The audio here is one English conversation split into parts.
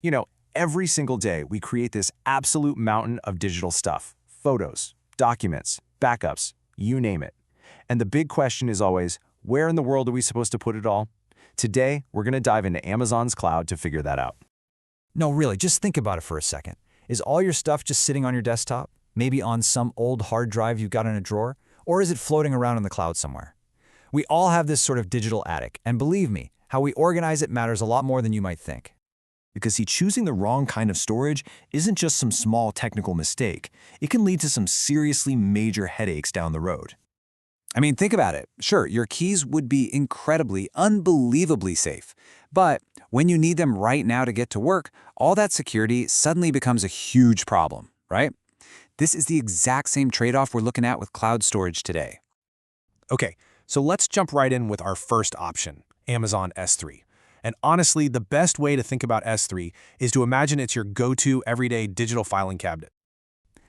You know, every single day we create this absolute mountain of digital stuff. Photos, documents, backups, you name it. And the big question is always, where in the world are we supposed to put it all? Today, we're going to dive into Amazon's cloud to figure that out. No, really, just think about it for a second. Is all your stuff just sitting on your desktop? Maybe on some old hard drive you've got in a drawer? Or is it floating around in the cloud somewhere? We all have this sort of digital attic, and believe me, how we organize it matters a lot more than you might think. Because choosing the wrong kind of storage isn't just some small technical mistake. It can lead to some seriously major headaches down the road. I mean, think about it. Sure, your keys would be incredibly, unbelievably safe. But when you need them right now to get to work, all that security suddenly becomes a huge problem, right? This is the exact same trade-off we're looking at with cloud storage today. Okay, so let's jump right in with our first option, Amazon S3. And honestly, the best way to think about S3 is to imagine it's your go-to everyday digital filing cabinet.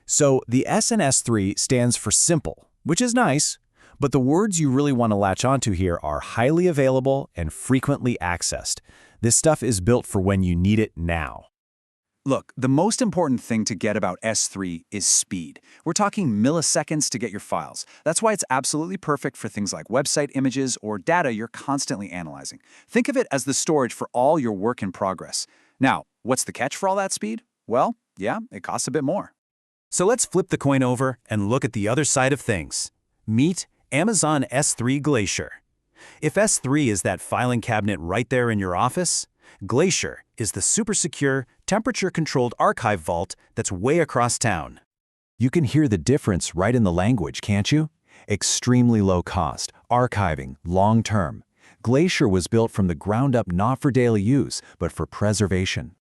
So the S in S3 stands for simple, which is nice, but the words you really want to latch onto here are highly available and frequently accessed. This stuff is built for when you need it now. Look, the most important thing to get about S3 is speed. We're talking milliseconds to get your files. That's why it's absolutely perfect for things like website images or data you're constantly analyzing. Think of it as the storage for all your work in progress. Now, what's the catch for all that speed? Well, yeah, it costs a bit more. So let's flip the coin over and look at the other side of things. Meet Amazon S3 Glacier. If S3 is that filing cabinet right there in your office, Glacier is the super secure, temperature-controlled archive vault that's way across town. You can hear the difference right in the language, can't you? Extremely low cost, archiving, long-term. Glacier was built from the ground up not for daily use, but for preservation.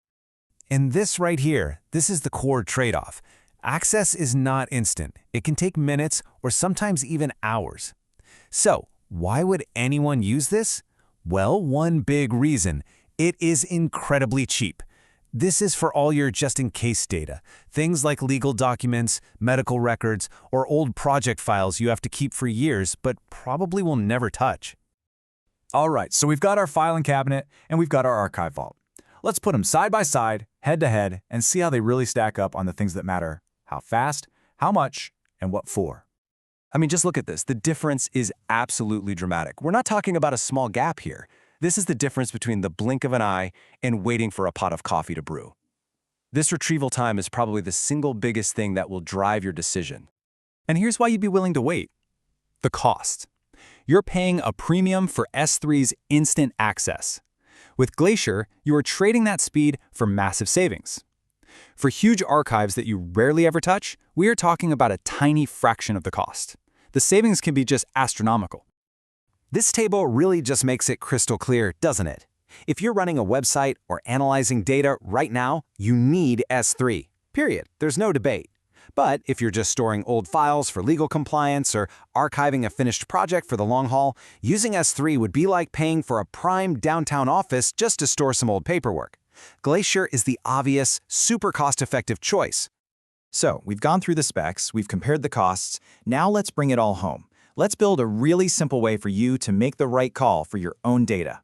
And this right here, this is the core trade-off. Access is not instant. It can take minutes or sometimes even hours. So, why would anyone use this? Well, one big reason. It is incredibly cheap. This is for all your just-in-case data, things like legal documents, medical records, or old project files you have to keep for years but probably will never touch. All right, so we've got our filing cabinet and we've got our archive vault. Let's put them side by side, head to head, and see how they really stack up on the things that matter. How fast, how much, and what for. I mean, just look at this. The difference is absolutely dramatic. We're not talking about a small gap here. This is the difference between the blink of an eye and waiting for a pot of coffee to brew. This retrieval time is probably the single biggest thing that will drive your decision. And here's why you'd be willing to wait. The cost. You're paying a premium for S3's instant access. With Glacier, you are trading that speed for massive savings. For huge archives that you rarely ever touch, we are talking about a tiny fraction of the cost. The savings can be just astronomical. This table really just makes it crystal clear, doesn't it? If you're running a website or analyzing data right now, you need S3. Period. There's no debate. But if you're just storing old files for legal compliance or archiving a finished project for the long haul, using S3 would be like paying for a prime downtown office just to store some old paperwork. Glacier is the obvious, super cost-effective choice. So, we've gone through the specs, we've compared the costs, now let's bring it all home. Let's build a really simple way for you to make the right call for your own data.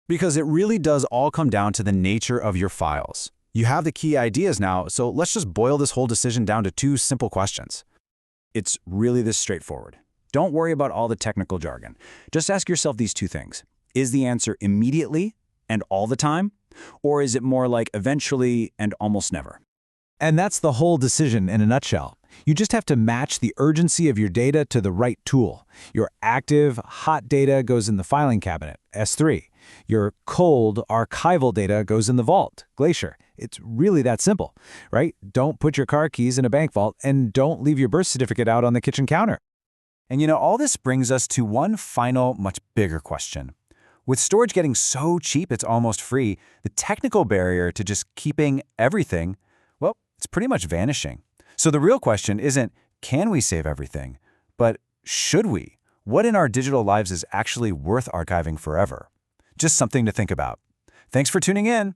Because it really does all come down to the nature of your files. You have the key ideas now, so let's just boil this whole decision down to two simple questions. It's really this straightforward. Don't worry about all the technical jargon. Just ask yourself these two things. Is the answer immediately and all the time? Or is it more like eventually and almost never? And that's the whole decision in a nutshell. You just have to match the urgency of your data to the right tool. Your active, hot data goes in the filing cabinet, S3. Your cold, archival data goes in the vault, Glacier. It's really that simple, right? Don't put your car keys in a bank vault and don't leave your birth certificate out on the kitchen counter. And you know, all this brings us to one final, much bigger question. With storage getting so cheap it's almost free, the technical barrier to just keeping everything, well, it's pretty much vanishing. So the real question isn't, can we save everything? But should we? What in our digital lives is actually worth archiving forever? Just something to think about. Thanks for tuning in.